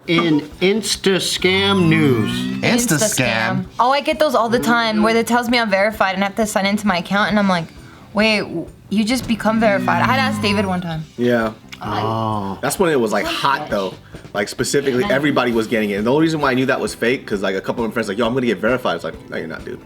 in Insta scam news. Insta scam? Oh, I get those all the time where it tells me I'm verified and I have to sign into my account and I'm like, wait, you just become verified. I had to ask David one time. Yeah. Oh. That's when it was like hot though. Like specifically, everybody was getting it. And the only reason why I knew that was fake, because like a couple of my friends like, yo, I'm gonna get verified. It's like, no, you're not, dude.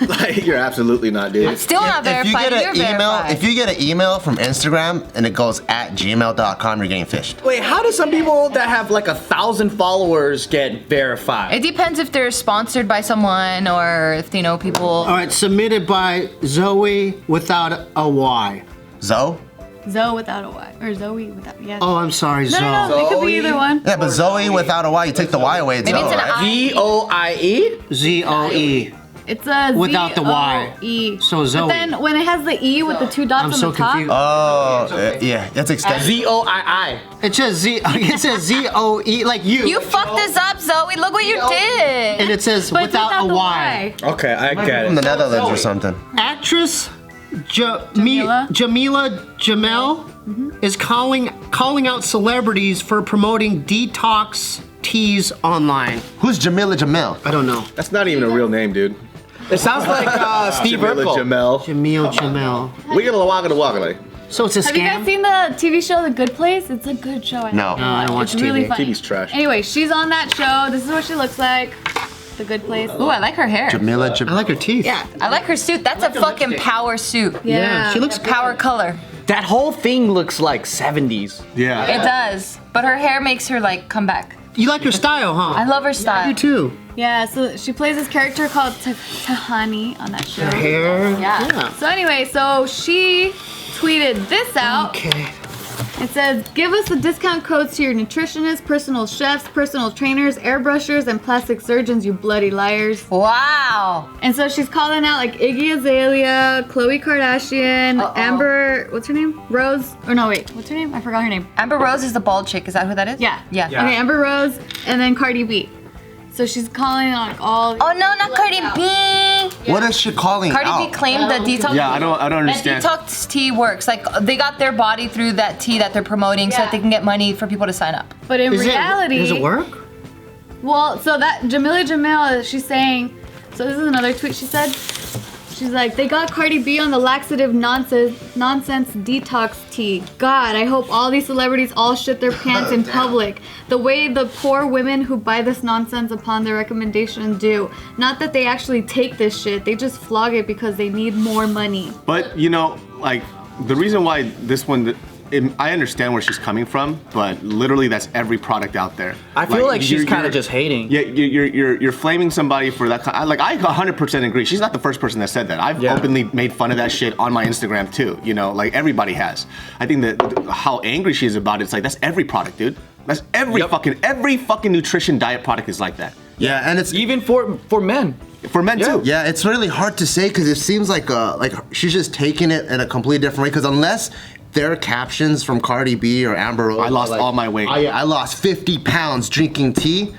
Like, you're absolutely not, dude. I'm still not verified. If you get an email from Instagram and it goes @gmail.com, you're getting phished. Wait, how do some people that have like 1,000 followers get verified? It depends if they're sponsored by someone or if they know people. All right, submitted by Zoe without a Y. Zoe? Zoe without a Y. Or Zoe without, yeah. Oh, I'm sorry, Zoe. No, it could be either one. Yeah, but Zoe without a Y, you take the Y away, it's Maybe Zoe, it's an right? V-O-I-E? Z-O-E. It's a Without the Y. Z-O-E. So Zoe. But then when it has the E with the two dots I'm on so the top. confused. Oh, yeah, that's extended. Z-O-I-I. It says Z-O-E, like you. You fucked this up, Zoe. Look what you did. And it says But it's without a the Y. Okay, I get From the it. Netherlands or something. Actress Jameela Jamil is calling out celebrities for promoting detox teas online. Who's Jameela Jamil? I don't know. That's not even a real name, dude. It sounds like Steve Jameela Urkel. Jamil. Jamil. We get a wagga. So it's a Have you scam? guys seen the TV show The Good Place? It's a good show. No. No, I don't watch It's really TV. funny. TV's trash. Anyway, she's on that show. This is what she looks like. The Good Place. Ooh, I like her hair. Jamila I like her teeth. Yeah. I like her suit. That's a fucking power suit. Yeah, she looks Power color. That whole thing looks like 70s. Yeah. It does. But her hair makes her like come back. You like her style, huh? I love her style. You too. Yeah, so she plays this character called Tahani on that show. Her hair. Yeah. So anyway, so she tweeted this out. Okay. It says, give us the discount codes to your nutritionists, personal chefs, personal trainers, airbrushers, and plastic surgeons, you bloody liars. Wow. And so she's calling out like Iggy Azalea, Khloe Kardashian, Amber, what's her name? Rose, or no, wait, what's her name? I forgot her name. Amber Rose is the bald chick. Is that who that is? Yeah. Yeah. Okay, Amber Rose, and then Cardi B. So she's calling on all. Oh no, not Cardi B. What is she calling Cardi out? B claimed the detox. Yeah, I don't That understand. detox tea works. Like they got their body through that tea that they're promoting, so that they can get money for people to sign up. But in reality, does it work? well, so that Jameela Jamil, she's saying, so this is another tweet she said. She's like, they got Cardi B on the laxative nonsense detox tea. God, I hope all these celebrities all shit their pants in public. The way the poor women who buy this nonsense upon their recommendation do. Not that they actually take this shit, they just flog it because they need more money. But you know, like the reason why this one, I understand where she's coming from, but literally that's every product out there. I feel like she's you're- kind of you're- just hating. Yeah, you're flaming somebody for that. Like I 100% agree. She's not the first person that said that. I've openly made fun of that shit on my Instagram too. You know, like everybody has. I think that how angry she is about it, it's like that's every product, dude. That's every fucking nutrition diet product is like that. Yeah, and it's Even for men. For men too. Yeah, it's really hard to say because it seems like she's just taking it in a completely different way. Because unless their captions from Cardi B or Amber Rose, I lost all my weight. I lost 50 pounds drinking tea.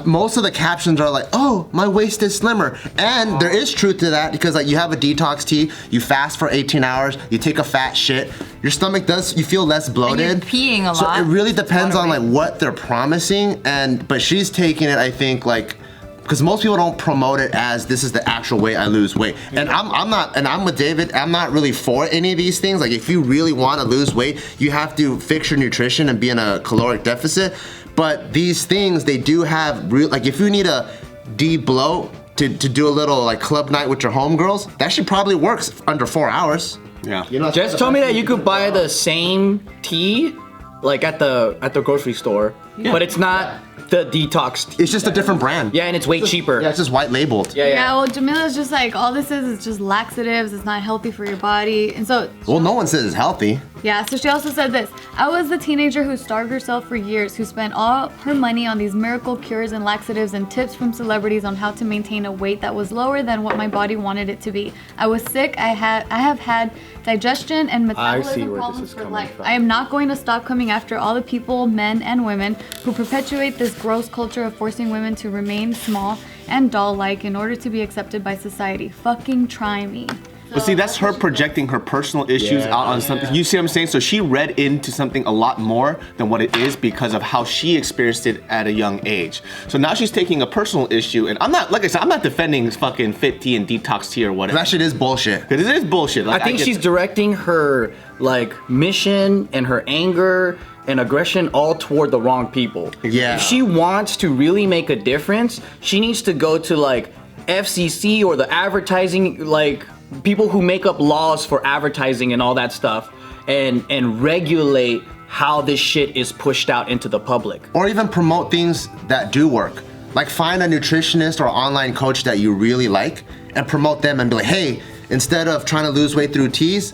Most of the captions are like, "Oh, my waist is slimmer," and there is truth to that because like you have a detox tea, you fast for 18 hours, you take a fat shit, your stomach you feel less bloated. And you're peeing a so lot. it really depends on like what they're promising, but she's taking it, I think, like. Because most people don't promote it as this is the actual way I lose weight. And I'm not, and I'm with David, I'm not really for any of these things. Like if you really want to lose weight, you have to fix your nutrition and be in a caloric deficit. But these things, they do have real, like if you need a de-bloat to do a little like club night with your homegirls, that should probably works under 4 hours. Yeah. You know, Jess told me that you could buy the same tea like at the grocery store, but it's not the detox tea. it's just a different brand. Yeah, and it's way cheaper. Yeah, it's just white labeled. Yeah, well, Jamila's just like, all this is just laxatives, it's not healthy for your body. And so, Well, no one says it's healthy. yeah, so she also said this. I was the teenager who starved herself for years, who spent all her money on these miracle cures and laxatives and tips from celebrities on how to maintain a weight that was lower than what my body wanted it to be. I was sick, I have had digestion and metabolism where this problems is for coming life. from. I am not going to stop coming after all the people, men and women, who perpetuate this gross culture of forcing women to remain small and doll-like in order to be accepted by society. Fucking try me. But see, that's her projecting her personal issues out on something. You see what I'm saying? So she read into something a lot more than what it is because of how she experienced it at a young age. So now she's taking a personal issue, and I'm not, like I said, I'm not defending fucking Fit Tea and Detox Tea or whatever. That shit is bullshit. Because it is bullshit. Like, I think she's directing her like mission and her anger and aggression all toward the wrong people. Yeah. If she wants to really make a difference, she needs to go to like FCC or the advertising, like people who make up laws for advertising and all that stuff, and regulate how this shit is pushed out into the public. Or even promote things that do work. Like find a nutritionist or online coach that you really like and promote them and be like, hey, instead of trying to lose weight through teas,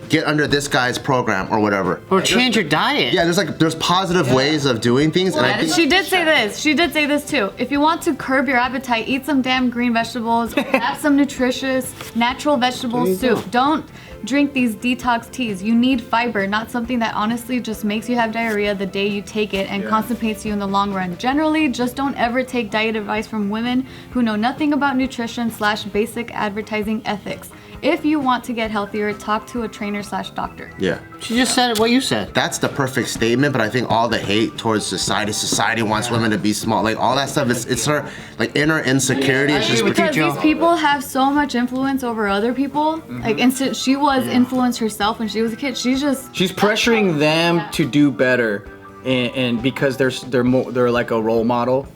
get under this guy's program or whatever. Or change your diet. Yeah, there's positive ways of doing things. And I think She did say this. She did say this too. If you want to curb your appetite, eat some damn green vegetables, or have some nutritious, natural vegetable soup. Don't drink these detox teas. You need fiber, not something that honestly just makes you have diarrhea the day you take it and constipates you in the long run. Generally, just don't ever take diet advice from women who know nothing about nutrition / basic advertising ethics. If you want to get healthier, talk to a trainer / doctor. Yeah. She just said what you said. That's the perfect statement, but I think all the hate towards society wants women to be small, like all that stuff, it's her like inner insecurity. It's just Because these people have so much influence over other people. Like, she was influenced herself when she was a kid. She's pressuring them to do better, and because they're like a role model.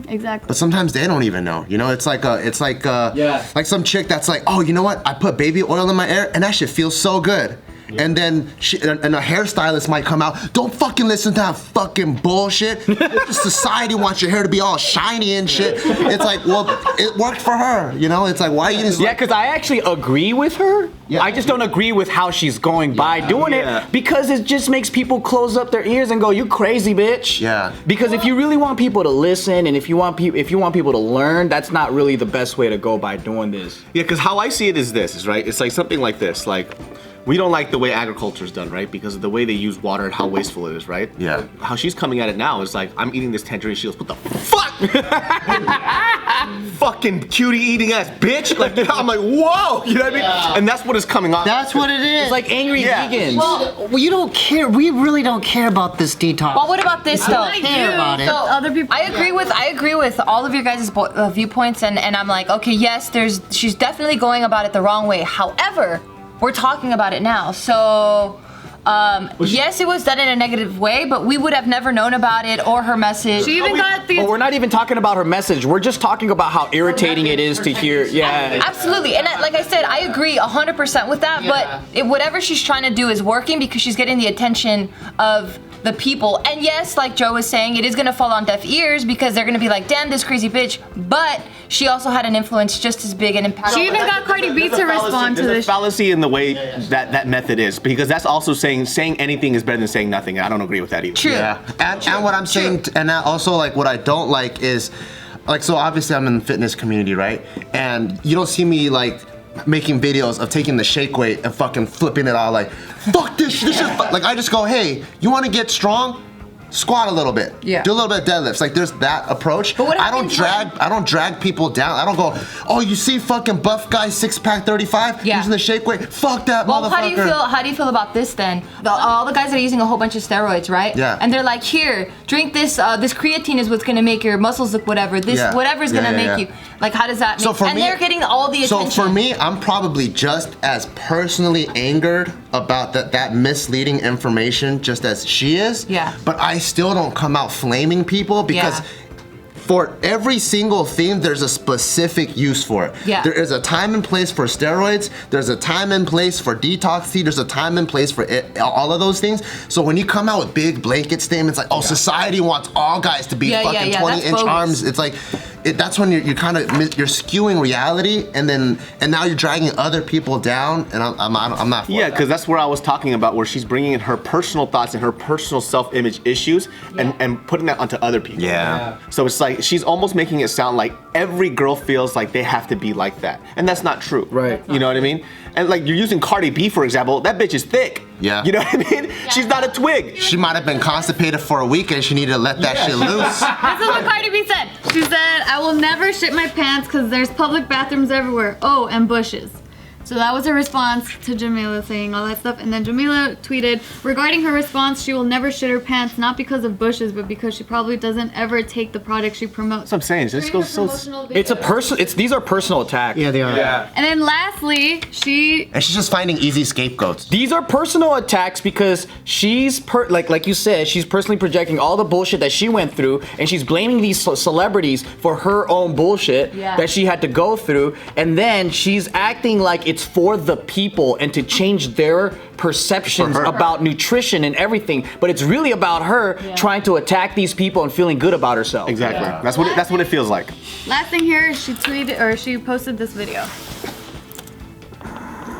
exactly. But sometimes they don't even know. You know, it's like like some chick that's like, oh, you know what? I put baby oil in my hair and that shit feels so good. And then and a hairstylist might come out, don't fucking listen to that fucking bullshit. Society wants your hair to be all shiny and shit. It's like, well, it worked for her, you know? It's like, why you just because I actually agree with her. Yeah. I just don't agree with how she's going by doing it, because it just makes people close up their ears and go, you crazy bitch. Yeah. Because if you really want people to listen and if you want people to learn, that's not really the best way to go by doing this. Yeah, because how I see it is this, right? It's like something like this, like, we don't like the way agriculture is done, right? Because of the way they use water and how wasteful it is, right? Yeah. How she's coming at it now is like, I'm eating this tangerine. She goes, what the fuck? Fucking cutie eating ass bitch. Like, I'm like, whoa. You know what I mean? And that's what is coming off. That's what it is. It's like angry vegans. Well, you don't care. We really don't care about this detox. Well, what about this though? I care about it. So Other people. I agree with all of your guys' viewpoints, and I'm like, okay, yes, she's definitely going about it the wrong way. However, we're talking about it now, so yes, it was done in a negative way, but we would have never known about it or her message. She even got the. Well, we're not even talking about her message. We're just talking about how irritating it is to hear. Yeah. Absolutely, and like I said, I agree 100% with that. But whatever she's trying to do is working because she's getting the attention of the people. And yes, like Joe was saying, it is gonna fall on deaf ears because they're gonna be like, damn, this crazy bitch. But she also had an influence just as big and impactful. She even got Cardi B to respond to There's a this. fallacy in the way that method is, because that's also saying anything is better than saying nothing. I don't agree with that either. True. Yeah. And what I'm saying, and also like what I don't like is, like, so obviously I'm in the fitness community, right? And you don't see me like making videos of taking the shake weight and fucking flipping it all like, fuck this shit. Like, I just go, hey, you want to get strong? Squat a little bit. Yeah. Do a little bit of deadlifts. Like, there's that approach. But what I don't drag people down. I don't go, oh, you see fucking buff guy 6-pack 35 using the shake weight? Fuck that motherfucker. How do you feel about this then? All the guys that are using a whole bunch of steroids, right? Yeah. And they're like, here, drink this. This creatine is what's gonna make your muscles look whatever. This whatever's gonna make you. Like, how does that? They're getting all the attention. So for me, I'm probably just as personally angered about that misleading information, just as she is. Yeah. But I still don't come out flaming people because. For every single thing, there's a specific use for it. Yeah. There is a time and place for steroids. There's a time and place for detox tea. There's a time and place for all of those things. So when you come out with big blanket statements like, oh, society wants all guys to be fucking 20-inch arms, it's like, that's when you're you're skewing reality, and now you're dragging other people down, and I'm not for Yeah, that. because that's where I was talking about, where she's bringing in her personal thoughts and her personal self-image issues and putting that onto other people. Yeah. So it's like she's almost making it sound like every girl feels like they have to be like that, and that's not true. Right. You know what I mean? And like, you're using Cardi B, for example. That bitch is thick. Yeah. You know what I mean? She's not a twig. She might have been constipated for a week and she needed to let that shit loose. This is what Cardi B said. She said, I will never shit my pants because there's public bathrooms everywhere. Oh, and bushes. So that was her response to Jameela saying all that stuff. And then Jameela tweeted, regarding her response, she will never shit her pants, not because of bushes, but because she probably doesn't ever take the product she promotes. That's what I'm saying. This goes so. These are personal attacks. Yeah, they are. Yeah. And then lastly, she's just finding easy scapegoats. These are personal attacks because she's like you said, she's personally projecting all the bullshit that she went through, and she's blaming these celebrities for her own bullshit that she had to go through, and then she's acting like it's for the people and to change their perceptions about nutrition and everything, but it's really about her trying to attack these people and feeling good about herself. Exactly. That's what it feels like. last thing here, she tweeted or she posted this video.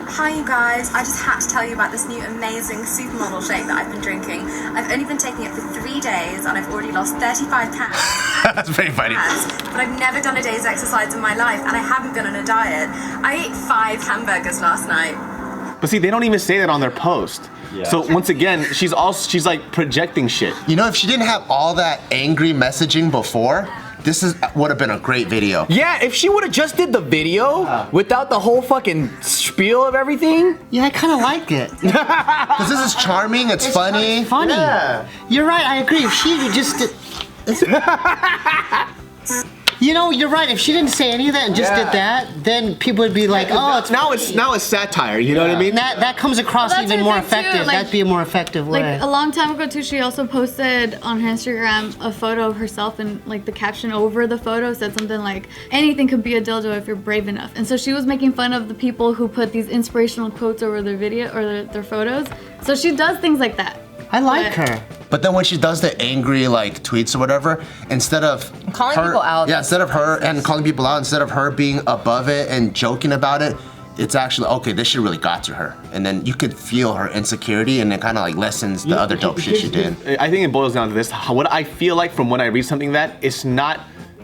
Hi you guys, I just had to tell you about this new amazing supermodel shake that I've been drinking. I've only been taking it for 3 days and I've already lost 35 pounds. That's very funny. But I've never done a day's exercise in my life and I haven't been on a diet. I ate 5 hamburgers last night. But see, they don't even say that on their post. Yeah. So once again, she's like projecting shit. You know, if she didn't have all that angry messaging before, this would have been a great video. Yeah, if she would have just did the video without the whole fucking spiel of everything. Yeah, I kind of like it. Because this is charming, it's funny. Funny. Yeah. You're right, I agree. If she just did... You know, you're right. If she didn't say any of that and just did that, then people would be like, "Oh, it's now it's satire." You know what I mean? That comes across even more effective. That'd be a more effective way. Like a long time ago too, she also posted on her Instagram a photo of herself, and like the caption over the photo said something like, "Anything could be a dildo if you're brave enough." And so she was making fun of the people who put these inspirational quotes over their video or their photos. So she does things like that. I like her. But then when she does the angry like tweets or whatever, instead of calling people out. Yeah, instead of her and calling people out, instead of her being above it and joking about it, it's actually, okay, this shit really got to her. And then you could feel her insecurity and it kind of like lessens the other dope shit she did. I think it boils down to this. What I feel like from when I read something that it's not,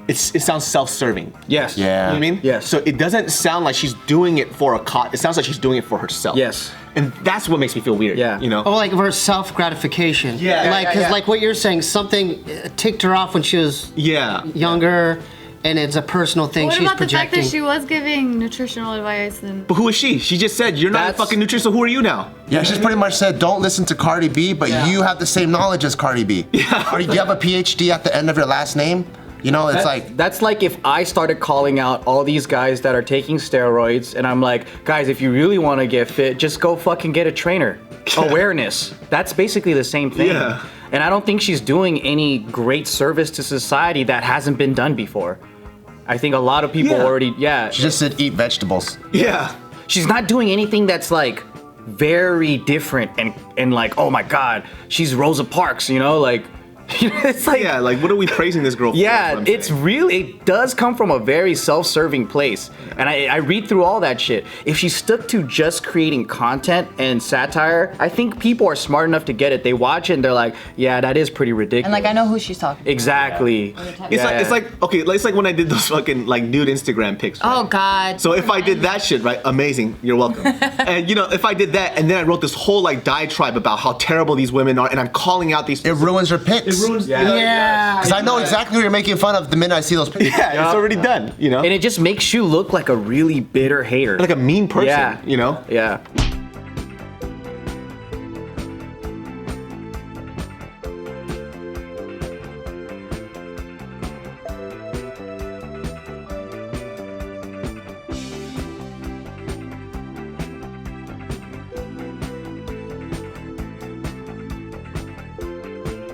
it sounds self-serving. Yes. Yeah. You know what I mean? Yes. So it doesn't sound like she's doing it for a cause. It sounds like she's doing it for herself. Yes. And that's what makes me feel weird. Yeah. You know? Oh, like for self-gratification. Yeah. Like, because like what you're saying, something ticked her off when she was younger, and it's a personal thing What she's about projecting. the fact that she was giving nutritional advice and? But who is she? She just said, you're not a fucking nutritionist, so who are you now? Yeah, she's pretty much said, don't listen to Cardi B, but you have the same knowledge as Cardi B. Yeah. Or you have a PhD at the end of your last name. You know, it's like... That's like if I started calling out all these guys that are taking steroids, and I'm like, guys, if you really want to get fit, just go fucking get a trainer. Awareness. That's basically the same thing. Yeah. And I don't think she's doing any great service to society that hasn't been done before. I think a lot of people already, She just said eat vegetables. Yeah. She's not doing anything that's like very different and like, oh my God, she's Rosa Parks, you know, like, it's like, yeah, like what are we praising this girl for? Yeah, it's really, it does come from a very self-serving place. And I read through all that shit. If she stuck to just creating content and satire, I think people are smart enough to get it. They watch it and they're like, yeah, that is pretty ridiculous. And like, I know who she's talking to. Exactly. It's like okay, it's like when I did those fucking like nude Instagram pics. Right? Oh God. So if I did that shit, right, amazing, you're welcome. And you know, if I did that and then I wrote this whole like diatribe about how terrible these women are and I'm calling out these It ruins her pics. Yeah. Because I know exactly who you're making fun of the minute I see those pictures. Yeah, it's already done, you know? And it just makes you look like a really bitter hater. Like a mean person, Yeah. you know? Yeah.